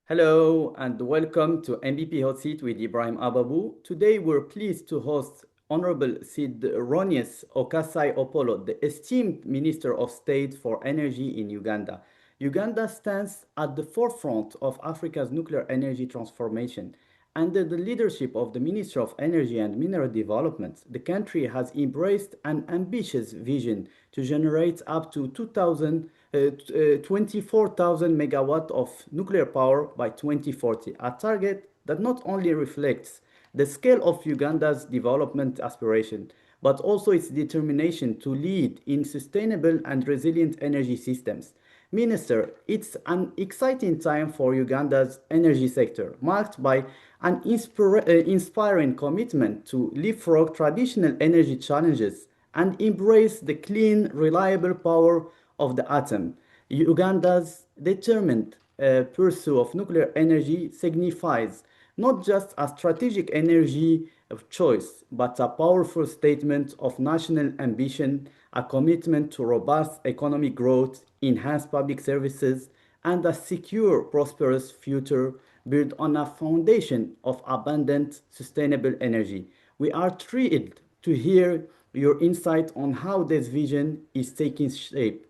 Hello and welcome to MVP Hot Seat with Ibrahim Ababou. Today we're pleased to host Honorable Sidronius Okaasai Opolot, the esteemed Minister of State for Energy in Uganda. Uganda stands at the forefront of Africa's nuclear energy transformation. Under the leadership of the Minister of Energy and Mineral Development, the country has embraced an ambitious vision to generate up to 24,000 megawatts of nuclear power by 2040, a target that not only reflects the scale of Uganda's development aspiration, but also its determination to lead in sustainable and resilient energy systems. Minister, it's an exciting time for Uganda's energy sector, marked by an inspiring commitment to leapfrog traditional energy challenges and embrace the clean, reliable power of the atom. Uganda's determined pursuit of nuclear energy signifies not just a strategic energy of choice, but a powerful statement of national ambition, a commitment to robust economic growth, enhanced public services, and a secure, prosperous future built on a foundation of abundant, sustainable energy. We are thrilled to hear your insight on how this vision is taking shape.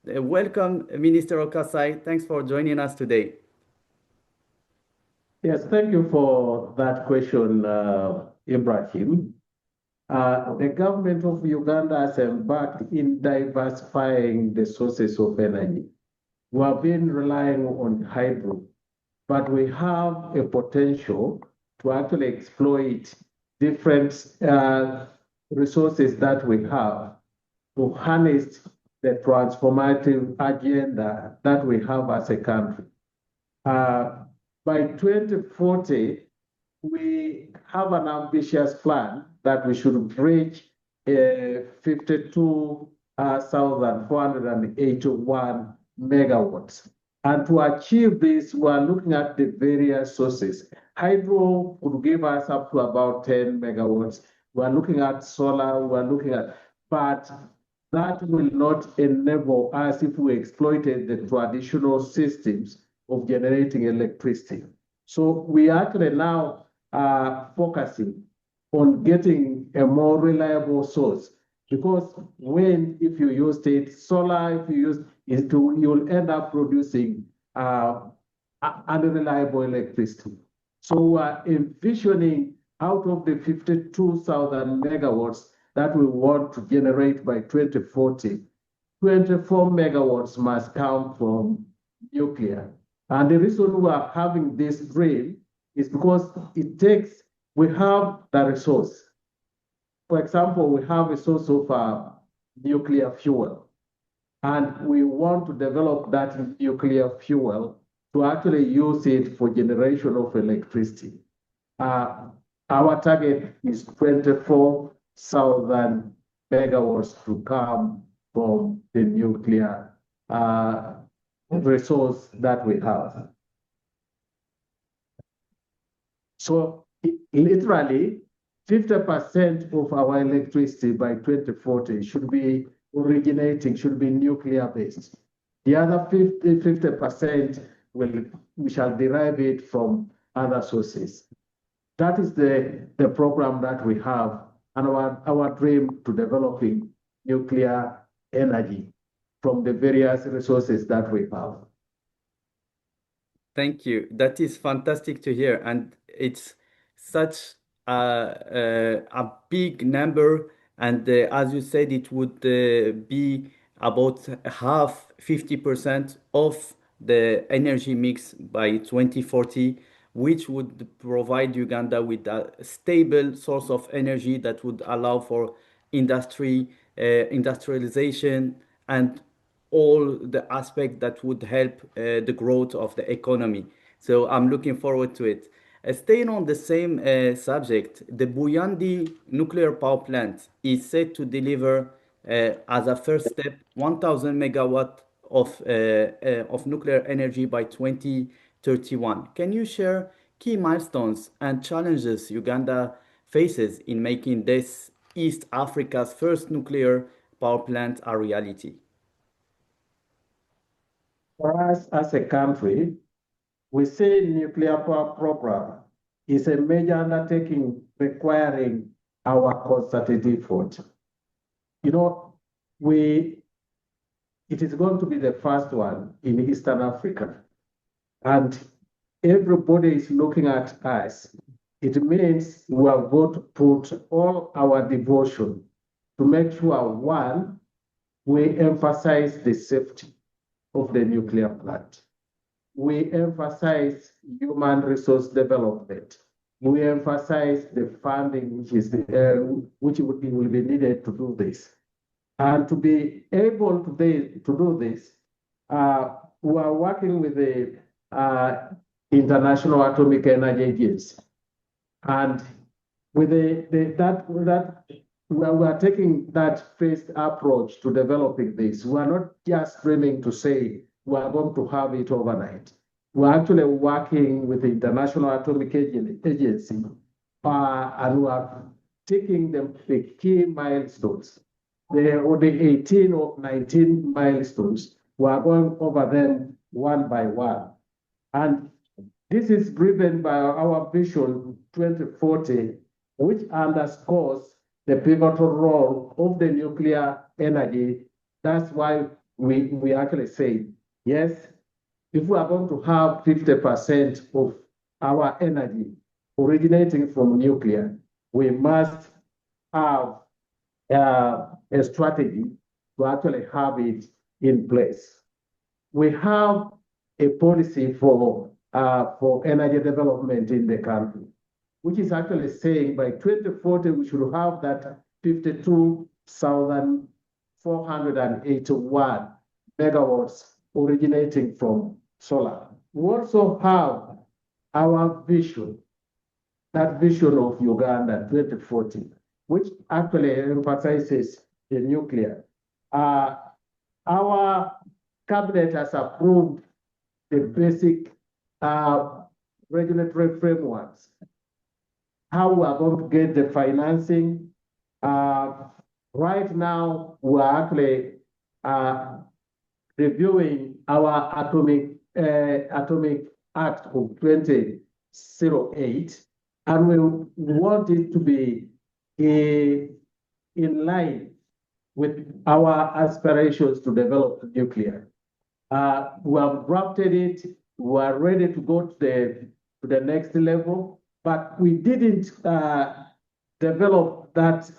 Welcome, Minister Okaasai. Thanks for joining us today. Yes, thank you for that question, Ibrahim. The government of Uganda has embarked in diversifying the sources of energy. We have been relying on hydro, but we have a potential to actually exploit different resources that we have to harness the transformative agenda that we have as a country. By 2040, we have an ambitious plan that we should reach 52,481 megawatts. And to achieve this, we are looking at the various sources. Hydro could give us up to about 10 megawatts. We are looking at solar, we are looking at, but that will not enable us if we exploited the traditional systems of generating electricity. So we actually now are focusing on getting a more reliable source, because wind, if you use it, solar, if you use it, you'll end up producing unreliable electricity. So we are envisioning out of the 52,000 megawatts that we want to generate by 2040, 24 megawatts must come from nuclear. And the reason we are having this dream is because we have the resource. For example, we have a source of nuclear fuel, and we want to develop that nuclear fuel to actually use it for generation of electricity. Our target is 24,000 megawatts to come from the nuclear resource that we have. So literally 50% of our electricity by 2040 should be nuclear based. The other 50% we shall derive it from other sources. That is the program that we have, and our dream to developing nuclear energy from the various resources that we have. Thank you. That is fantastic to hear. And it's such a big number. And as you said, it would be about half, 50% of the energy mix by 2040, which would provide Uganda with a stable source of energy that would allow for industrialization, and all the aspects that would help the growth of the economy. So I'm looking forward to it. Staying on the same subject, the Buyende Nuclear Power Plant is set to deliver, as a first step, 1,000 megawatt of nuclear energy by 2031. Can you share key milestones and challenges Uganda faces in making this East Africa's first nuclear power plant a reality? For us as a country, we say nuclear power program is a major undertaking requiring our concerted effort. You know, it is going to be the first one in Eastern Africa. And everybody is looking at us. It means we are going to put all our devotion to make sure, one, we emphasize the safety of the nuclear plant. We emphasize human resource development. We emphasize the funding which will be needed to do this. And to be able to do this, we are working with the International Atomic Energy Agency. And with we are taking that phased approach to developing this. We are not just dreaming to say we are going to have it overnight. We're actually working with the International Atomic Agency, and we are taking the key milestones. There are only 18 or 19 milestones. We are going over them one by one. And this is driven by our Vision 2040, which underscores the pivotal role of the nuclear energy. That's why we actually say, yes, if we are going to have 50% of our energy originating from nuclear, we must have a strategy to actually have it in place. We have a policy for energy development in the country, which is actually saying by 2040, we should have that 52,481 megawatts originating from solar. We also have our vision, that vision of Uganda 2040, which actually emphasizes the nuclear. Our cabinet has approved the basic regulatory frameworks, how we are going to get the financing. Right now, we are actually reviewing our Atomic Act of 2008, and we want it to be in line with our aspirations to develop nuclear. We have drafted it. We are ready to go to the next level, but we didn't develop that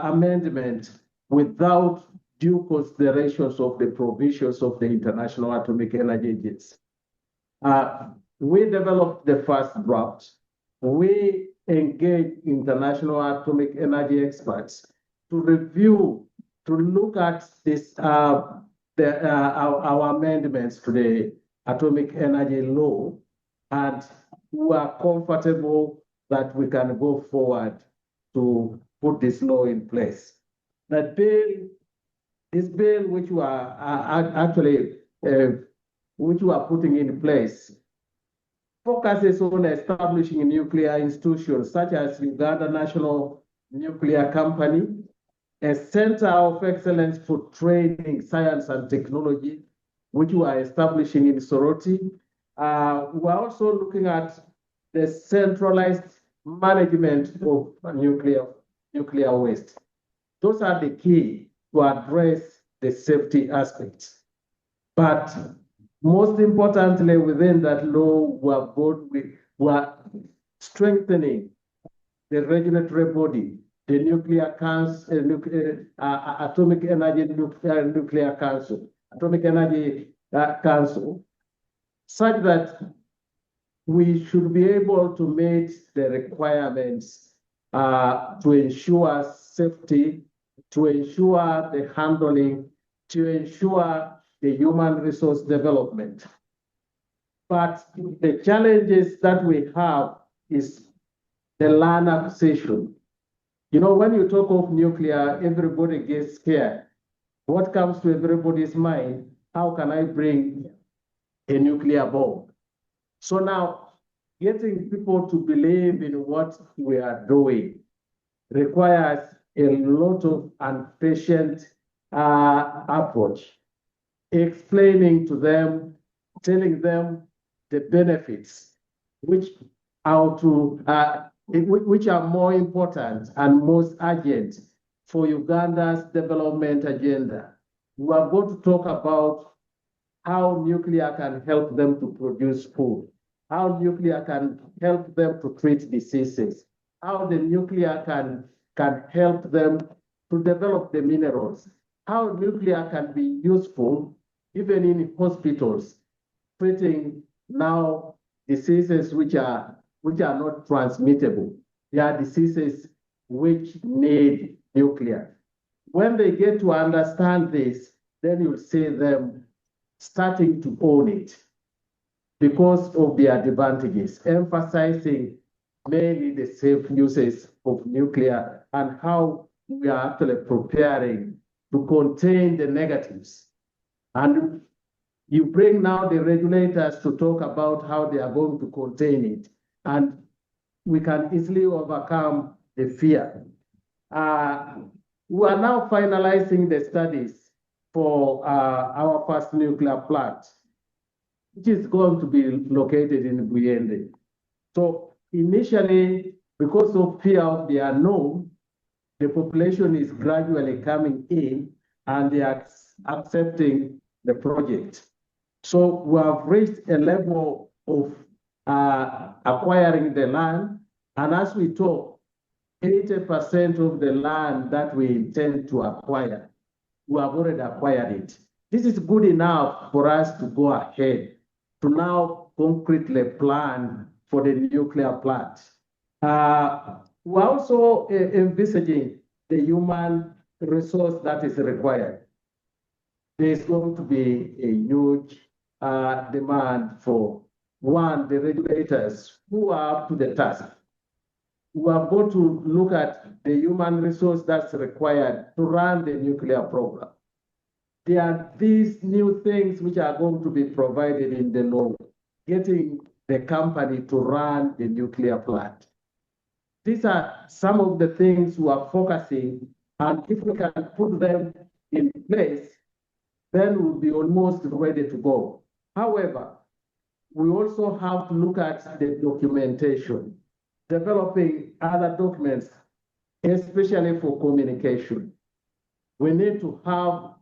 amendment without due considerations of the provisions of the International Atomic Energy Agency. We developed the first draft. We engaged international atomic energy experts to review, to look at this, our amendments to the atomic energy law, and we are comfortable that we can go forward to put this law in place. This bill which we are actually which we are putting in place focuses on establishing nuclear institutions such as Uganda National Nuclear Company, a center of excellence for training, science, and technology, which we are establishing in Soroti. We are also looking at the centralized management of nuclear waste. Those are the key to address the safety aspects. But most importantly, within that law, we are strengthening the regulatory body, the Nuclear Council, Atomic Energy Nuclear Council, Atomic Energy Council, such that we should be able to meet the requirements to ensure safety, to ensure the handling, to ensure the human resource development. But the challenges that we have is the land acquisition. You know, when you talk of nuclear, everybody gets scared. What comes to everybody's mind? How can I bring a nuclear bomb? So now, getting people to believe in what we are doing requires a lot of impatient approach, explaining to them, telling them the benefits, which are more important and most urgent for Uganda's development agenda. We are going to talk about how nuclear can help them to produce food, how nuclear can help them to treat diseases, how the nuclear can help them to develop the minerals, how nuclear can be useful even in hospitals, treating now diseases which are not transmittable. They are diseases which need nuclear. When they get to understand this, then you'll see them starting to own it because of the advantages, emphasizing mainly the safe uses of nuclear and how we are actually preparing to contain the negatives. And you bring now the regulators to talk about how they are going to contain it, and we can easily overcome the fear. We are now finalizing the studies for our first nuclear plant, which is going to be located in Buyende. So initially, because of fear of the unknown, the population is gradually coming in and they are accepting the project. So we have reached a level of acquiring the land, and as we talk, 80% of the land that we intend to acquire, we have already acquired it. This is good enough for us to go ahead to now concretely plan for the nuclear plant. We're also envisaging the human resource that is required. There's going to be a huge demand for, one, the regulators who are up to the task. We are going to look at the human resource that's required to run the nuclear program. There are these new things which are going to be provided in the law, getting the company to run the nuclear plant. These are some of the things we are focusing, and if we can put them in place, then we'll be almost ready to go. However, we also have to look at the documentation, developing other documents, especially for communication. We need to have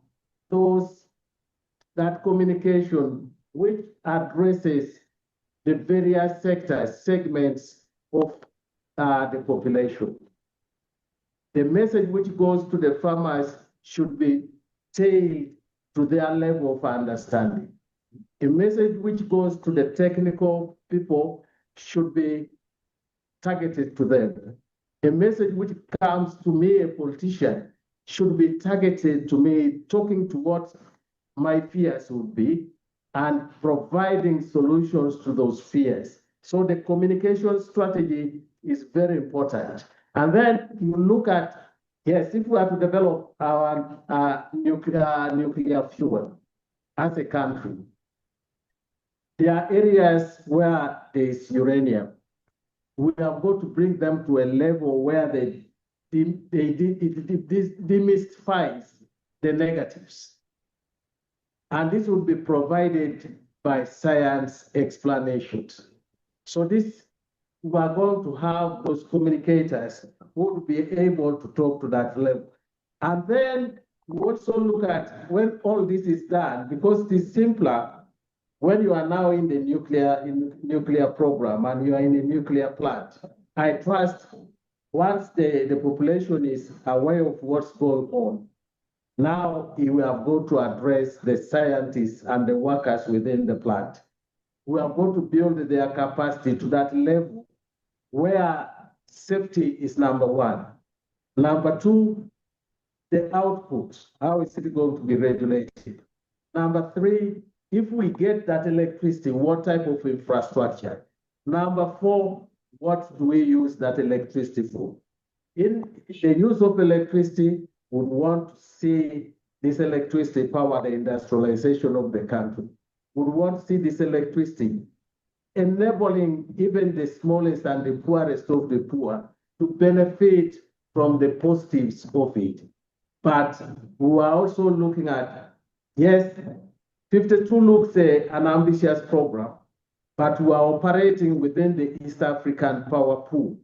that communication which addresses the various sectors, segments of the population. The message which goes to the farmers should be tailored to their level of understanding. A message which goes to the technical people should be targeted to them. A message which comes to me, a politician, should be targeted to me, talking to what my fears would be and providing solutions to those fears. So the communication strategy is very important. And then you look at, yes, if we are to develop our nuclear fuel as a country, there are areas where there is uranium. We are going to bring them to a level where it demystifies the negatives. And this will be provided by science explanations. So we are going to have those communicators who will be able to talk to that level. And then we also look at when all this is done, because it is simpler when you are now in the nuclear program and you are in a nuclear plant. I trust once the population is aware of what's going on, now we are going to address the scientists and the workers within the plant. We are going to build their capacity to that level where safety is number one. Number two, the output, how is it going to be regulated? Number three, if we get that electricity, what type of infrastructure? Number four, what do we use that electricity for? In the use of electricity, we want to see this electricity power the industrialization of the country. We want to see this electricity enabling even the smallest and the poorest of the poor to benefit from the positives of it. But we are also looking at, yes, 52 looks an ambitious program, but we are operating within the East African power pool.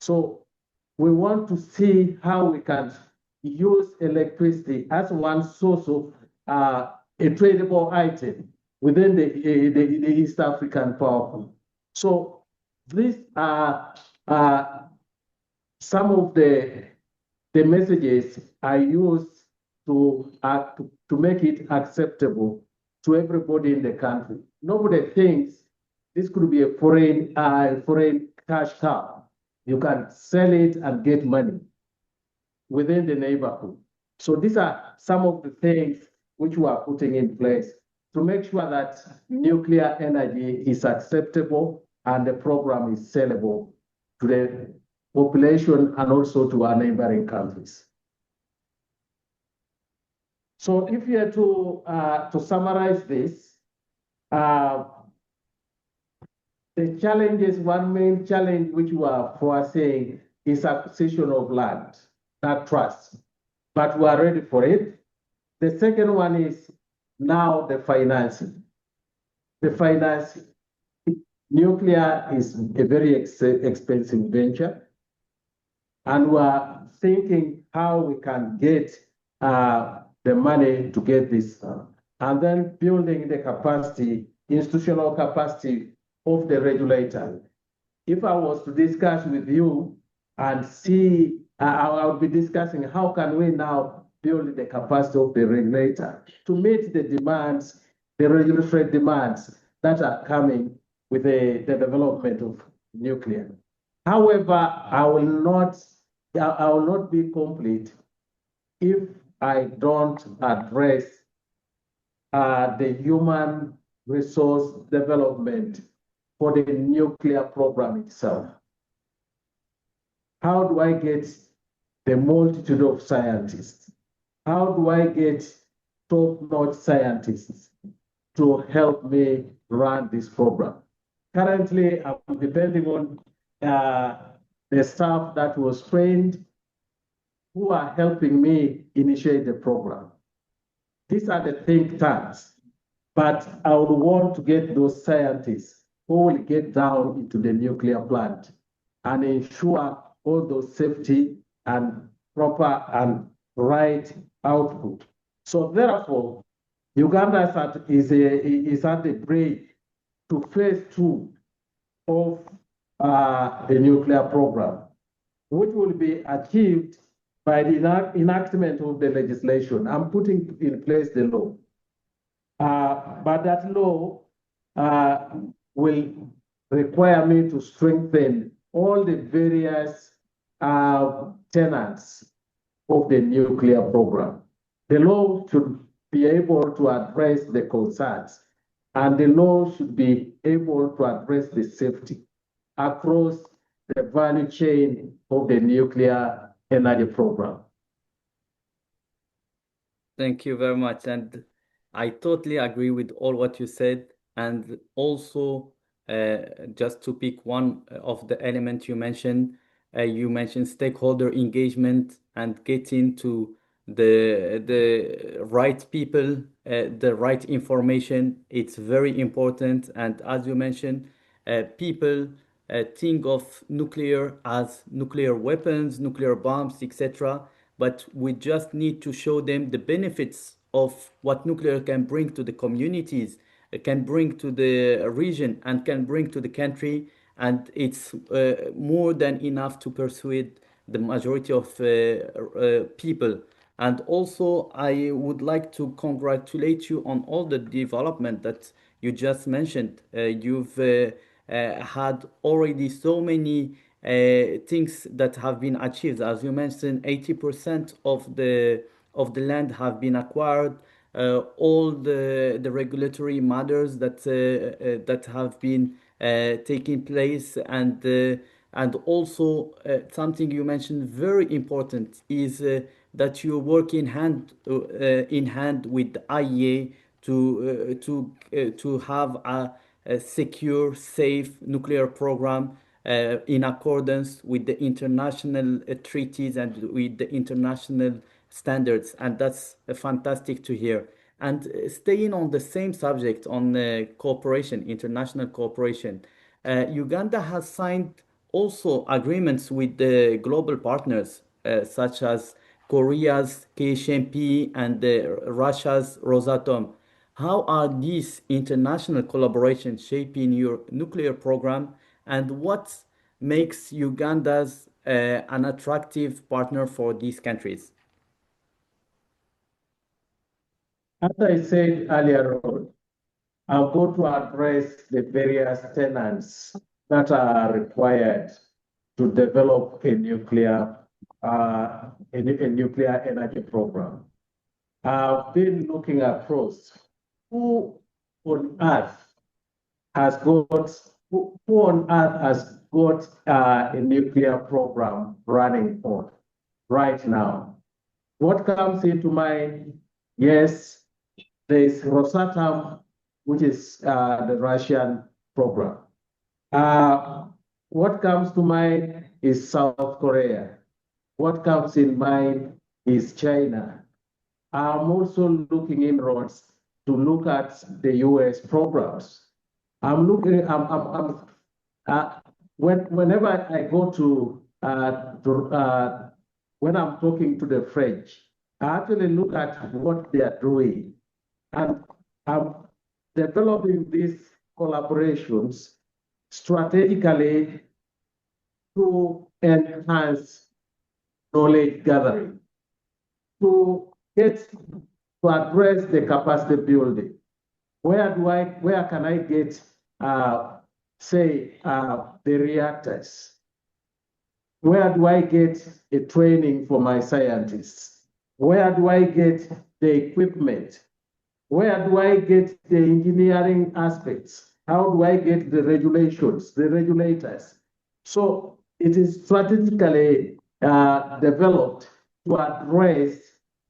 So we want to see how we can use electricity as one source of a tradable item within the East African power pool. So these are some of the messages I use to make it acceptable to everybody in the country. Nobody thinks this could be a foreign cash cow. You can sell it and get money within the neighborhood. So these are some of the things which we are putting in place to make sure that nuclear energy is acceptable and the program is sellable to the population and also to our neighboring countries. So if you are to summarize this, the challenges, one main challenge which we are foreseeing is acquisition of land, that trust, but we are ready for it. The second one is now the financing. The financing. Nuclear is a very expensive venture, and we are thinking how we can get the money to get this, and then building the capacity, institutional capacity of the regulator. If I was to discuss with you and see, I'll be discussing how can we now build the capacity of the regulator to meet the demands, the regulatory demands that are coming with the development of nuclear. However, I will not be complete if I don't address the human resource development for the nuclear program itself. How do I get the multitude of scientists? How do I get top-notch scientists to help me run this program? Currently, I'm depending on the staff that was trained who are helping me initiate the program. These are the think tanks, but I would want to get those scientists who will get down into the nuclear plant and ensure all those safety and proper and right output. So therefore, Uganda is at the bridge to phase 2 of the nuclear program, which will be achieved by the enactment of the legislation. I'm putting in place the law. But that law will require me to strengthen all the various tenants of the nuclear program. The law should be able to address the concerns, and the law should be able to address the safety across the value chain of the nuclear energy program. Thank you very much. And I totally agree with all what you said. And also, just to pick one of the elements you mentioned stakeholder engagement and getting to the right people, the right information. It's very important. And as you mentioned, people think of nuclear as nuclear weapons, nuclear bombs, etc. But we just need to show them the benefits of what nuclear can bring to the communities, can bring to the region, and can bring to the country. And it's more than enough to persuade the majority of people. And also, I would like to congratulate you on all the development that you just mentioned. You've had already so many things that have been achieved. As you mentioned, 80% of the land have been acquired. All the regulatory matters that have been taking place, and also something you mentioned very important is that you're working hand in hand with the IAEA to have a secure, safe nuclear program in accordance with the international treaties and with the international standards, and that's fantastic to hear. And staying on the same subject on cooperation, international cooperation, Uganda has signed also agreements with the global partners such as Korea's 𝐀𝐦𝐿 and Russia's Rosatom. How are these international collaborations shaping your nuclear program, and what makes Uganda's an attractive partner for these countries? As I said earlier on, I'm going to address the various tenants that are required to develop a nuclear energy program. I've been looking across who on earth has got a nuclear program running on right now. What comes into mind? Yes, there's Rosatom, which is the Russian program. What comes to mind is South Korea. What comes in mind is China. I'm also looking inwards to look at the US programs. Whenever I go when I'm talking to the French, I actually look at what they are doing. And I'm developing these collaborations strategically to enhance knowledge gathering, to address the capacity building. Where can I get, the reactors? Where do I get a training for my scientists? Where do I get the equipment? Where do I get the engineering aspects? How do I get the regulations, the regulators? So it is strategically developed to address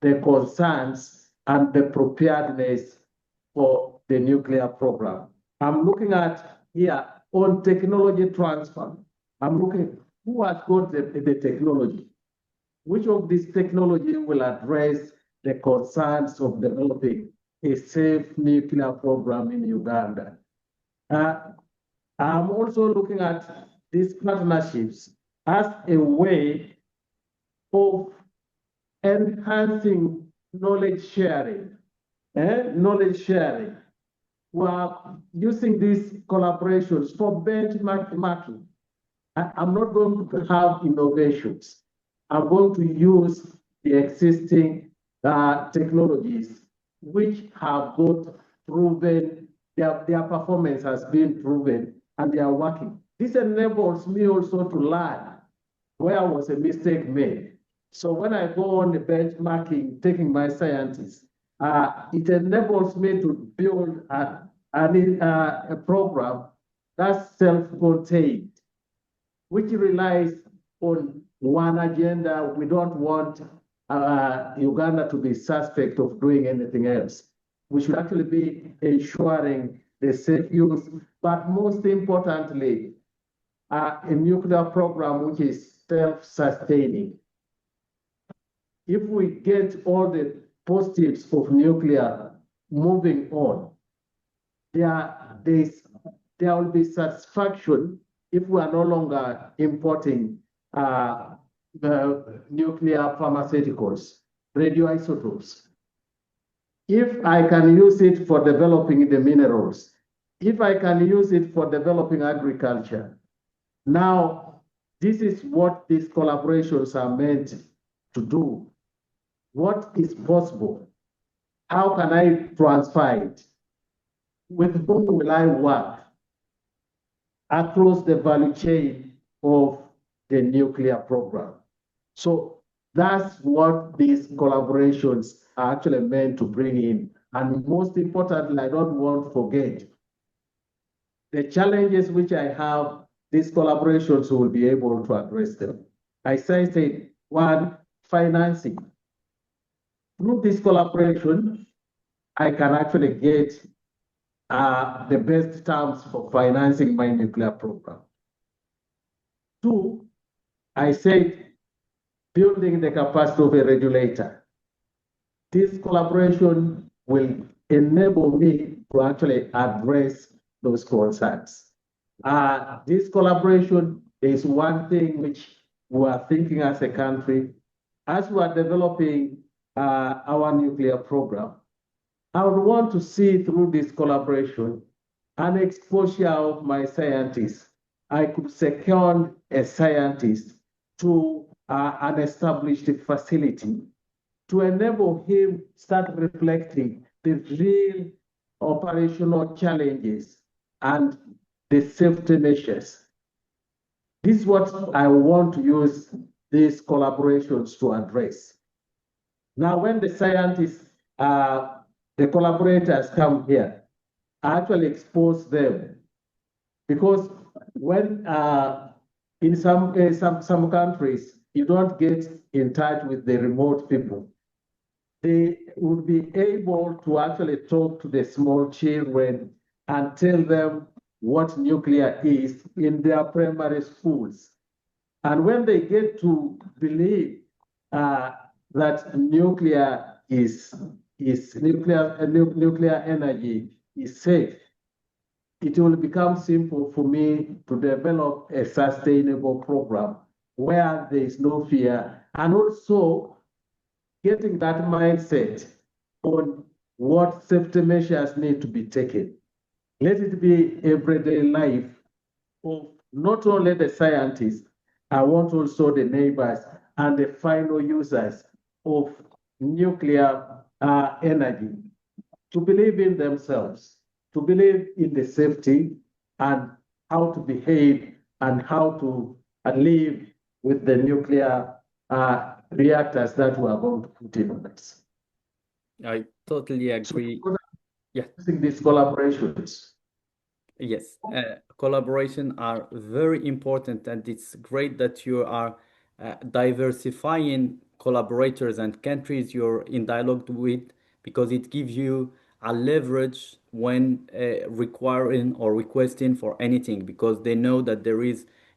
the concerns and the preparedness for the nuclear program. I'm looking at here on technology transfer. I'm looking who has got the technology. Which of this technology will address the concerns of developing a safe nuclear program in Uganda? I'm also looking at these partnerships as a way of enhancing knowledge sharing. Knowledge sharing. We're using these collaborations for benchmarking. I'm not going to have innovations. I'm going to use the existing technologies which have got proven, their performance has been proven and they are working. This enables me also to learn where was a mistake made. So when I go on the benchmarking, taking my scientists, it enables me to build a program that's self-contained, which relies on one agenda. We don't want Uganda to be suspect of doing anything else. We should actually be ensuring the safe use, but most importantly, a nuclear program which is self-sustaining. If we get all the positives of nuclear moving on, there will be satisfaction if we are no longer importing the nuclear pharmaceuticals, radioisotopes. If I can use it for developing the minerals, if I can use it for developing agriculture, now this is what these collaborations are meant to do. What is possible? How can I transfer it? With whom will I work across the value chain of the nuclear program? So that's what these collaborations are actually meant to bring in. And most importantly, I don't want to forget the challenges which I have, these collaborations will be able to address them. As I said, one, financing. Through this collaboration, I can actually get the best terms for financing my nuclear program. Two, I said, building the capacity of a regulator. This collaboration will enable me to actually address those concerns. This collaboration is one thing which we are thinking as a country. As we are developing our nuclear program, I would want to see through this collaboration an exposure of my scientists. I could second a scientist to an established facility to enable him start reflecting the real operational challenges and the safety measures. This is what I want to use these collaborations to address. Now, when the scientists, the collaborators come here, I actually expose them because when in some countries you don't get in touch with the remote people, they would be able to actually talk to the small children and tell them what nuclear is in their primary schools. And when they get to believe that nuclear energy is safe, it will become simple for me to develop a sustainable program where there is no fear, and also getting that mindset on what safety measures need to be taken. Let it be everyday life of not only the scientists, I want also the neighbors and the final users of nuclear energy to believe in themselves, to believe in the safety and how to behave and how to live with the nuclear reactors that we are going to put in place. I totally agree. So, yeah. These collaborations. Yes, collaboration are very important, and it's great that you are diversifying collaborators and countries you're in dialogue with, because it gives you a leverage when requiring or requesting for anything, because they know that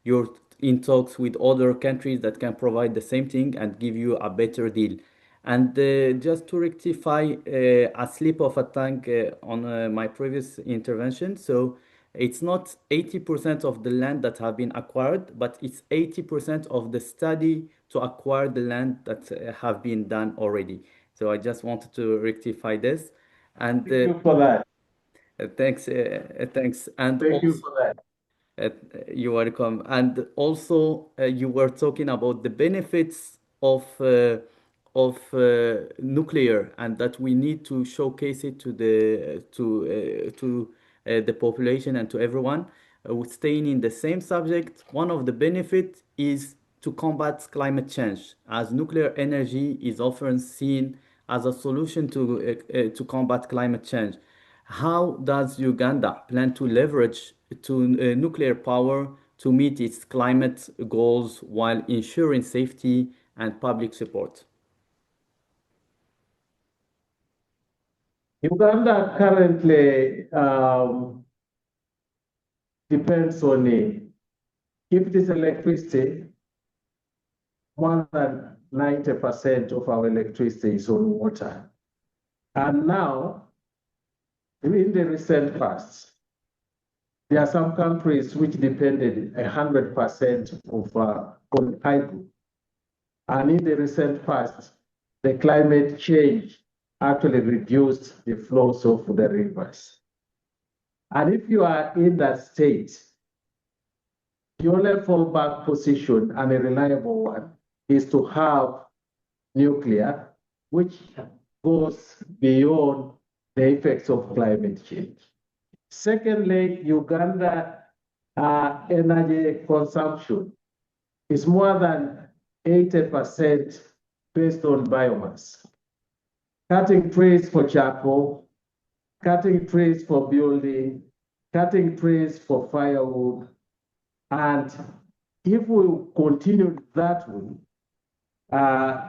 you're in talks with other countries that can provide the same thing and give you a better deal. And just to rectify a slip of a tongue on my previous intervention, so it's not 80% of the land that have been acquired, but it's 80% of the study to acquire the land that have been done already. So I just wanted to rectify this. And Thank you for that. thanks. And Thank you also, for that. you're welcome. And also, you were talking about the benefits of nuclear, and that we need to showcase it to the population and to everyone. Staying in the same subject, one of the benefits is to combat climate change, as nuclear energy is often seen as a solution to combat climate change. How does Uganda plan to leverage nuclear power to meet its climate goals while ensuring safety and public support? Uganda currently depends on if it is electricity, more than 90% of our electricity is on water. And now, in the recent past, there are some countries which depended 100% on hydro. And in the recent past, the climate change actually reduced the flows of the rivers. And if you are in that state, the only fallback position and a reliable one is to have nuclear, which goes beyond the effects of climate change. Secondly, Uganda energy consumption is more than 80% based on biomass. Cutting trees for charcoal, cutting trees for building, cutting trees for firewood. And if we continue that way,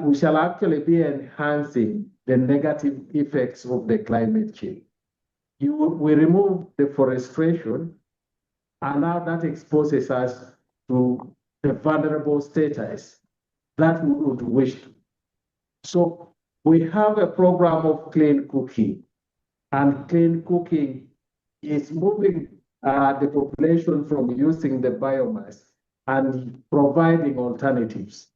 we shall actually be enhancing the negative effects of the climate change. We remove deforestation, and now that exposes us to the vulnerable status that we would wish to. So we have a program of clean cooking and clean cooking is moving the population from using the biomass and providing alternatives.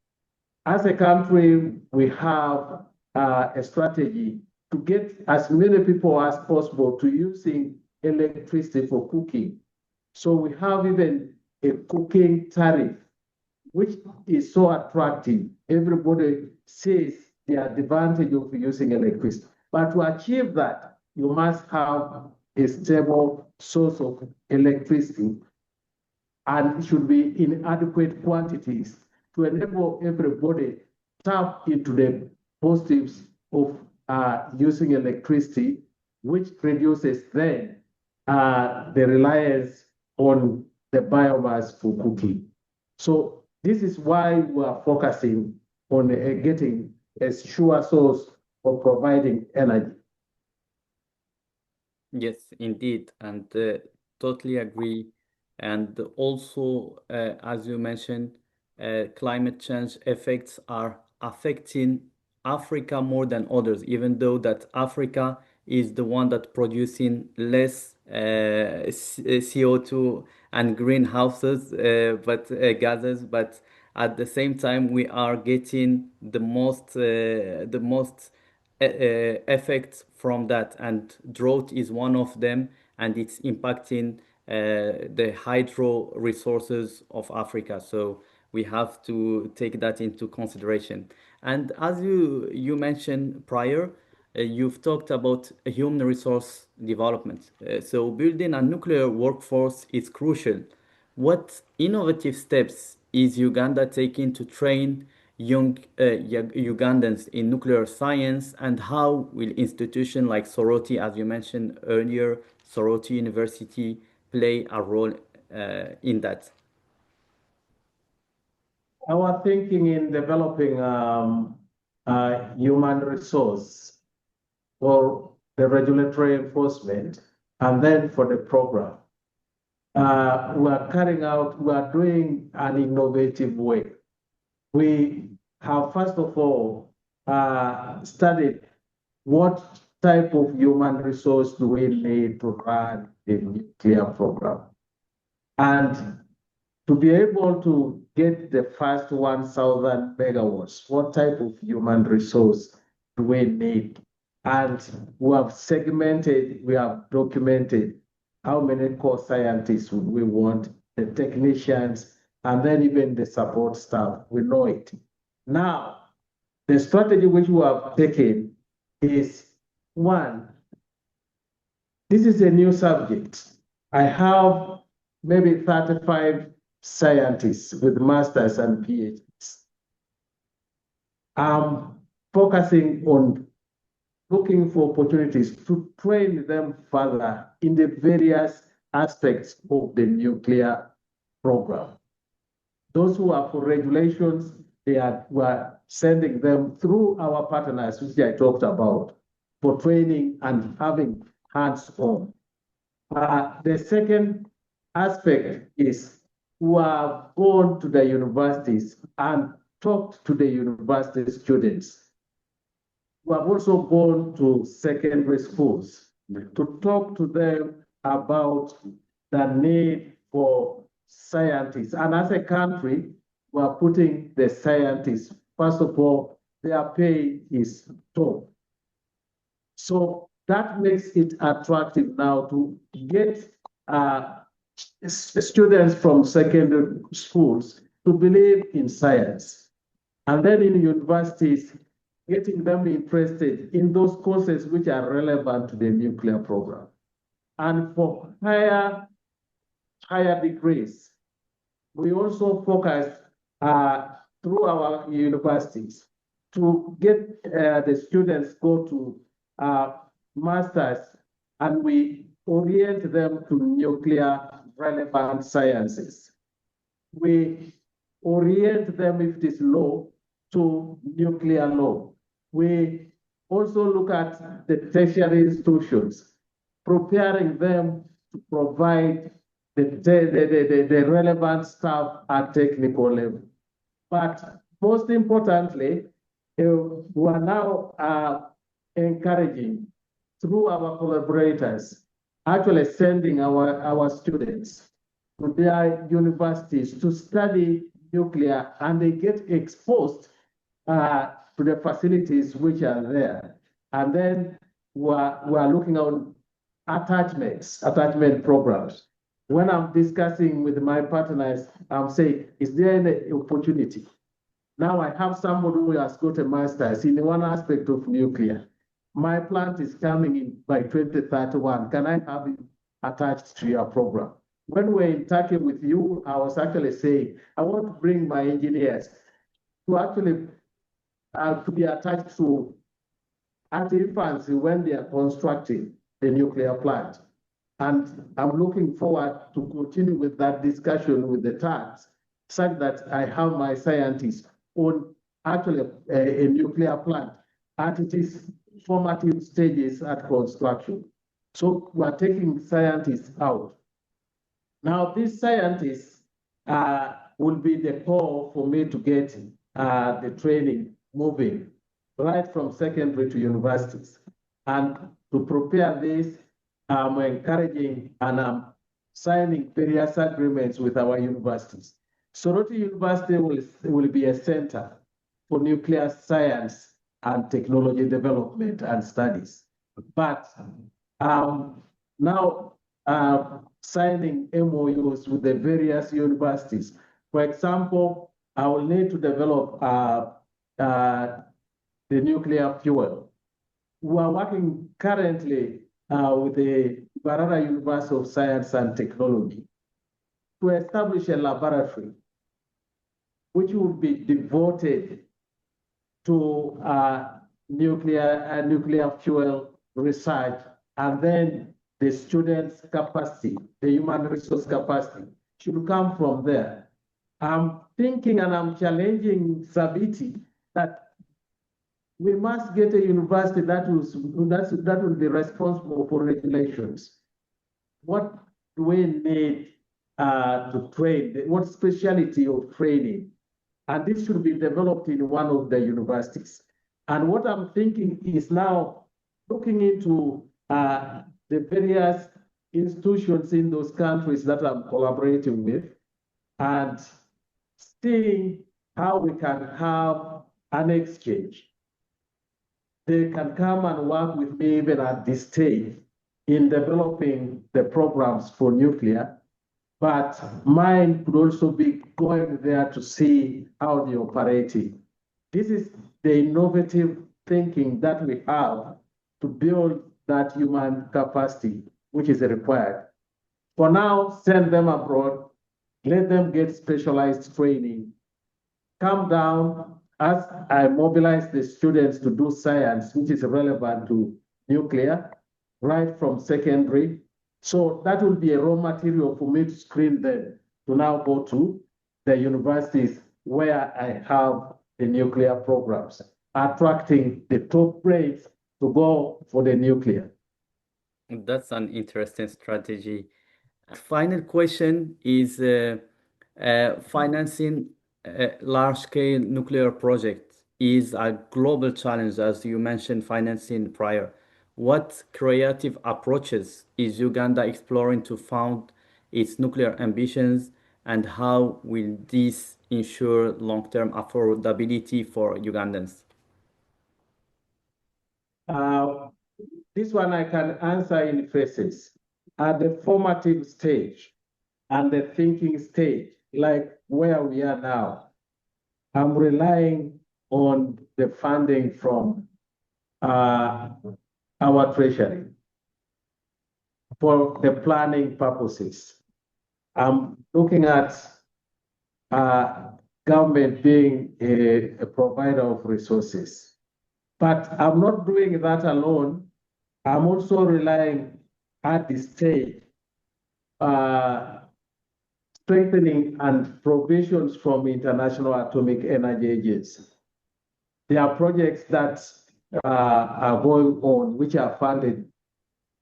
As a country, we have a strategy to get as many people as possible to using electricity for cooking. So we have even a cooking tariff, which is so attractive. Everybody sees the advantage of using electricity. But to achieve that, you must have a stable source of electricity, and it should be in adequate quantities to enable everybody tap into the positives of using electricity, which reduces then the reliance on the biomass for cooking. So this is why we are focusing on getting a sure source of providing energy. Yes, indeed, and totally agree. And also, as you mentioned, climate change effects are affecting Africa more than others, even though that Africa is the one that producing less CO2 and greenhouses but gases, but at the same time we are getting the most effects from that, and drought is one of them, and it's impacting the hydro resources of Africa. So we have to take that into consideration. And as you mentioned prior, you've talked about human resource development. So building a nuclear workforce is crucial. What innovative steps is Uganda taking to train young Ugandans in nuclear science, and how will institutions like Soroti, as you mentioned earlier, Soroti University, play a role in that? Our thinking in developing human resource for the regulatory enforcement and then for the program, we are doing an innovative way. We have, first of all, studied what type of human resource do we need to run the nuclear program. And to be able to get the first 1,000 megawatts, what type of human resource do we need? And we have segmented, we have documented how many core scientists would we want, the technicians, and then even the support staff. We know it. Now, the strategy which we have taken is, one, this is a new subject. I have maybe 35 scientists with masters and PhDs. I'm focusing on looking for opportunities to train them further in the various aspects of the nuclear program. Those who are for regulations, we're sending them through our partners, which I talked about, for training and having hands-on. The second aspect is we have gone to the universities and talked to the university students. We have also gone to secondary schools to talk to them about the need for scientists. And as a country, we are putting the scientists, first of all, their pay is top. So that makes it attractive now to get students from secondary schools to believe in science. And then in universities, getting them interested in those courses which are relevant to the nuclear program. And for higher degrees, we also focus through our universities to get the students go to masters, and we orient them to nuclear relevant sciences. We orient them, if it is law, to nuclear law. We also look at the tertiary institutions, preparing them to provide the relevant staff at technical level. But most importantly, we are now encouraging through our collaborators, actually sending our students to their universities to study nuclear, and they get exposed to the facilities which are there. And then we're looking on attachment programs. When I'm discussing with my partners, I'm saying, is there any opportunity? Now I have somebody who has got a master's in one aspect of nuclear. My plant is coming in by 2031. Can I have it attached to your program? When we're in Turkey with you, I was actually saying, I want to bring my engineers to actually to be attached to at infancy when they are constructing the nuclear plant. And I'm looking forward to continue with that discussion with the Turks, such that I have my scientists on actually a nuclear plant at its formative stages at construction. So we're taking scientists out. Now, these scientists will be the core for me to get the training moving right from secondary to universities. And to prepare this, I'm encouraging and I'm signing various agreements with our universities. Soroti University will be a center for nuclear science and technology development and studies. But now signing MOUs with the various universities. For example, I will need to develop the nuclear fuel. We are working currently with the Barara University of Science and Technology to establish a laboratory which will be devoted to nuclear fuel research, and then the students' capacity, the human resource capacity should come from there. I'm thinking and I'm challenging Sabiti that we must get a university that will be responsible for regulations. What do we need to train? What specialty of training? And this should be developed in one of the universities. And what I'm thinking is now looking into the various institutions in those countries that I'm collaborating with and seeing how we can have an exchange. They can come and work with me even at this stage in developing the programs for nuclear, but mine could also be going there to see how they're operating. This is the innovative thinking that we have to build that human capacity, which is required. For now, send them abroad, let them get specialized training, come down as I mobilize the students to do science, which is relevant to nuclear, right from secondary. So that will be a raw material for me to screen them to now go to the universities where I have the nuclear programs, attracting the top brains to go for the nuclear. That's an interesting strategy. Final question is financing a large-scale nuclear project is a global challenge, as you mentioned financing prior. What creative approaches is Uganda exploring to fund its nuclear ambitions, and how will this ensure long-term affordability for Ugandans? This one I can answer in phases. At the formative stage and the thinking stage, like where we are now, I'm relying on the funding from our treasury for the planning purposes. I'm looking at government being a provider of resources, but I'm not doing that alone. I'm also relying at this stage strengthening and provisions from International Atomic Energy Agency. There are projects that are going on which are funded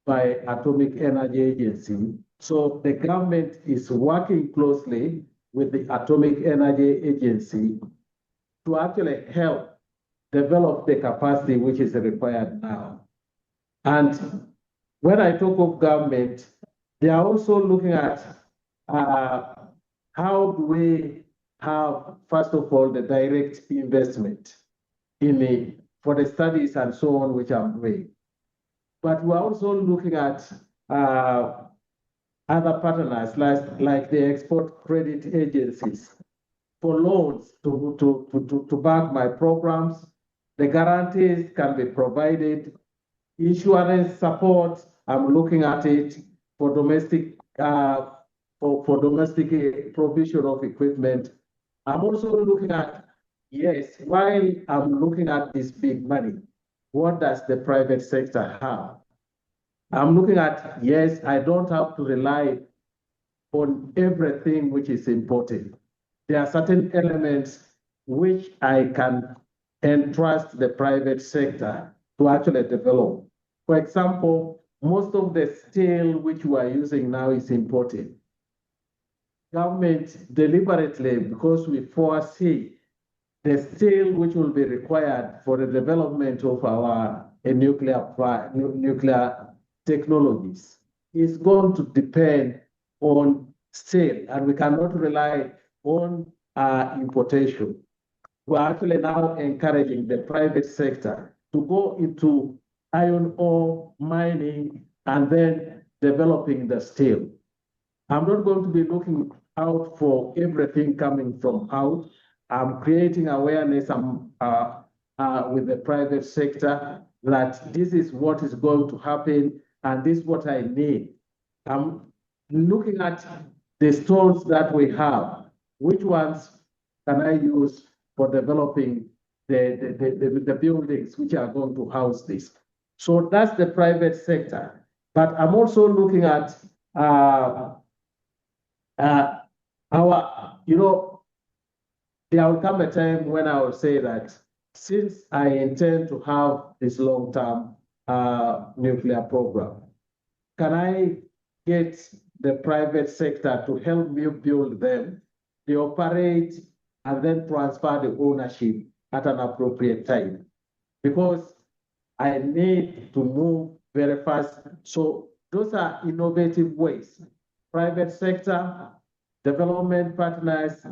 by Atomic Energy Agency. So the government is working closely with the Atomic Energy Agency to actually help develop the capacity which is required now. And when I talk of government, they are also looking at how do we have, first of all, the direct investment for the studies and so on, which I'm doing. But we're also looking at other partners like the export credit agencies for loans to back my programs. The guarantees can be provided. Insurance support, I'm looking at it for domestic provision of equipment. I'm also looking at, yes, while I'm looking at this big money, what does the private sector have? I'm looking at, yes, I don't have to rely on everything which is important. There are certain elements which I can entrust the private sector to actually develop. For example, most of the steel which we are using now is imported. Government deliberately, because we foresee the steel which will be required for the development of our nuclear technologies, is going to depend on steel, and we cannot rely on importation. We're actually now encouraging the private sector to go into iron ore mining and then developing the steel. I'm not going to be looking out for everything coming from out. I'm creating awareness with the private sector that this is what is going to happen and this is what I need. I'm looking at the stores that we have. Which ones can I use for developing the buildings which are going to house this? So that's the private sector. But I'm also looking at there will come a time when I will say that since I intend to have this long-term nuclear program, can I get the private sector to help me build them, they operate, and then transfer the ownership at an appropriate time? Because I need to move very fast. So those are innovative ways. Private sector, development partners,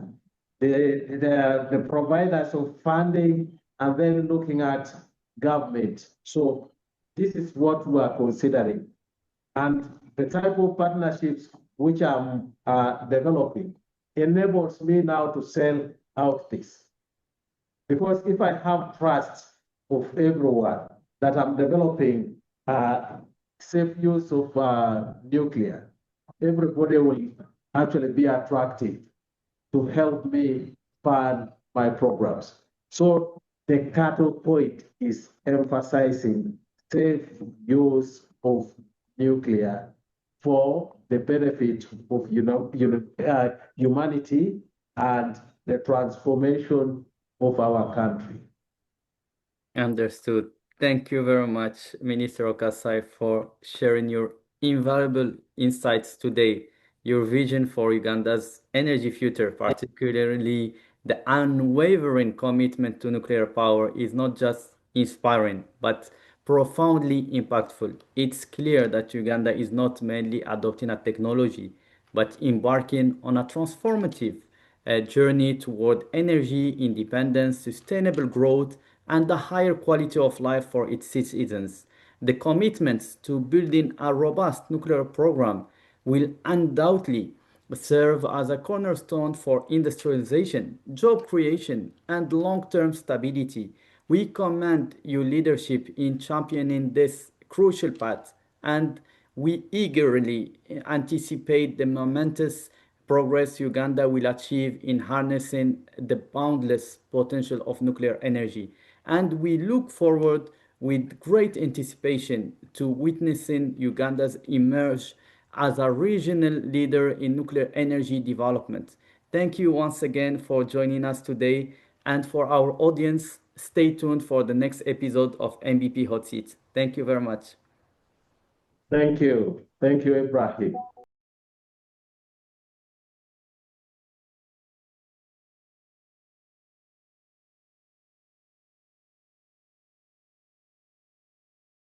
the providers of funding, and then looking at government. So this is what we are considering. And the type of partnerships which I'm developing enables me now to sell out this. Because if I have trust of everyone that I'm developing safe use of nuclear, everybody will actually be attracted to help me fund my programs. So the cattle point is emphasizing safe use of nuclear for the benefit of humanity and the transformation of our country. Understood. Thank you very much, Minister Okaasai, for sharing your invaluable insights today, your vision for Uganda's energy future, particularly the unwavering commitment to nuclear power, is not just inspiring, but profoundly impactful. It's clear that Uganda is not merely adopting a technology, but embarking on a transformative journey toward energy independence, sustainable growth, and a higher quality of life for its citizens. The commitments to building a robust nuclear program will undoubtedly serve as a cornerstone for industrialization, job creation, and long-term stability. We commend your leadership in championing this crucial path, and we eagerly anticipate the momentous progress Uganda will achieve in harnessing the boundless potential of nuclear energy. And we look forward with great anticipation to witnessing Uganda's emerge as a regional leader in nuclear energy development. Thank you once again for joining us today, and for our audience, stay tuned for the next episode of MVP Hot Seat. Thank you very much. Thank you. Thank you, Ibrahim.